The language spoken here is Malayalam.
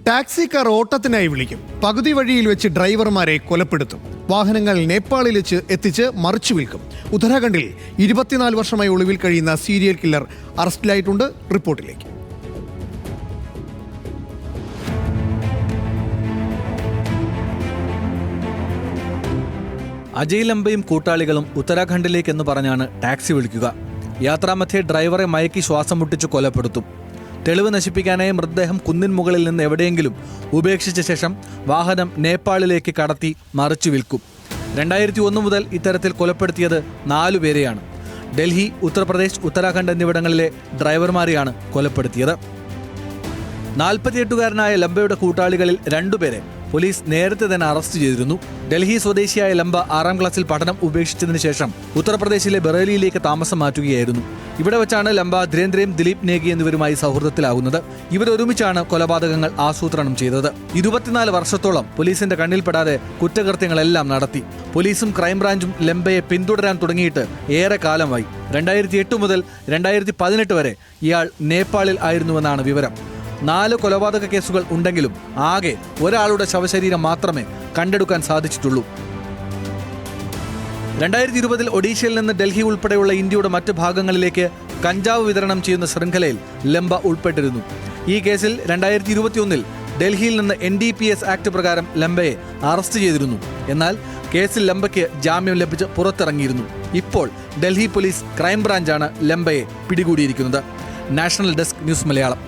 ടാക്സി കാർ ഓട്ടത്തിനായി വിളിക്കും. പകുതി വഴിയിൽ വെച്ച് ഡ്രൈവർമാരെ കൊലപ്പെടുത്തും. വാഹനങ്ങൾ നേപ്പാളിൽ വെച്ച് എത്തിച്ച് മറിച്ചു വിൽക്കും. ഉത്തരാഖണ്ഡിൽ 24 വർഷമായി ഒളിവിൽ കഴിയുന്ന സീരിയൽ കില്ലർ അറസ്റ്റിലായിട്ടുണ്ട്. റിപ്പോർട്ടിലേക്ക്. അജയ് ലംബയും കൂട്ടാളികളും ഉത്തരാഖണ്ഡിലേക്കെന്ന് പറഞ്ഞാണ് ടാക്സി വിളിക്കുക. യാത്രാമധ്യേ ഡ്രൈവറെ മയക്കി ശ്വാസം മുട്ടിച്ച് കൊലപ്പെടുത്തും. തെളിവ് നശിപ്പിക്കാനായി മൃതദേഹം കുന്നിൻ മുകളിൽ നിന്ന് എവിടെയെങ്കിലും ഉപേക്ഷിച്ച ശേഷം വാഹനം നേപ്പാളിലേക്ക് കടത്തി മറിച്ചു വിൽക്കും. 2001 മുതൽ ഇത്തരത്തിൽ കൊലപ്പെടുത്തിയത് 4 പേരെയാണ്. ഡൽഹി, ഉത്തർപ്രദേശ്, ഉത്തരാഖണ്ഡ് എന്നിവിടങ്ങളിലെ ഡ്രൈവർമാരെയാണ് കൊലപ്പെടുത്തിയത്. 48-കാരനായ ലംബയുടെ കൂട്ടാളികളിൽ 2 പേരെ പോലീസ് നേരത്തെ തന്നെ അറസ്റ്റ് ചെയ്തിരുന്നു. ഡൽഹി സ്വദേശിയായ ലംബ 6ാം ക്ലാസ്സിൽ പഠനം ഉപേക്ഷിച്ചതിന് ശേഷം ഉത്തർപ്രദേശിലെ ബറേലിയിലേക്ക് താമസം മാറ്റുകയായിരുന്നു. ഇവിടെ വെച്ചാണ് ലംബ ധീരേന്ദ്രയും ദിലീപ് നേഗി എന്നിവരുമായി സൗഹൃദത്തിലാകുന്നത്. ഇവരൊരുമിച്ചാണ് കൊലപാതകങ്ങൾ ആസൂത്രണം ചെയ്തത്. 24 വർഷത്തോളം പോലീസിന്റെ കണ്ണിൽപ്പെടാതെ കുറ്റകൃത്യങ്ങളെല്ലാം നടത്തി. പോലീസും ക്രൈംബ്രാഞ്ചും ലംബയെ പിന്തുടരാൻ തുടങ്ങിയിട്ട് ഏറെ കാലമായി. 2008 മുതൽ 2018 വരെ ഇയാൾ നേപ്പാളിൽ ആയിരുന്നുവെന്നാണ് വിവരം. 4 കൊലപാതക കേസുകൾ ഉണ്ടെങ്കിലും ആകെ ഒരാളുടെ ശവശരീരം മാത്രമേ കണ്ടെടുക്കാൻ സാധിച്ചിട്ടുള്ളൂ. 2020 ഒഡീഷയിൽ നിന്ന് ഡൽഹി ഉൾപ്പെടെയുള്ള ഇന്ത്യയുടെ മറ്റ് ഭാഗങ്ങളിലേക്ക് കഞ്ചാവ് വിതരണം ചെയ്യുന്ന ശൃംഖലയിൽ ലംബ ഉൾപ്പെട്ടിരുന്നു. ഈ കേസിൽ 2021 ഡൽഹിയിൽ നിന്ന് NDPS ആക്ട് പ്രകാരം ലംബയെ അറസ്റ്റ് ചെയ്തിരുന്നു. എന്നാൽ കേസിൽ ലംബയ്ക്ക് ജാമ്യം ലഭിച്ച് പുറത്തിറങ്ങിയിരുന്നു. ഇപ്പോൾ ഡൽഹി പോലീസ് ക്രൈംബ്രാഞ്ചാണ് ലംബയെ പിടികൂടിയിരിക്കുന്നത്. National desk news Malayalam.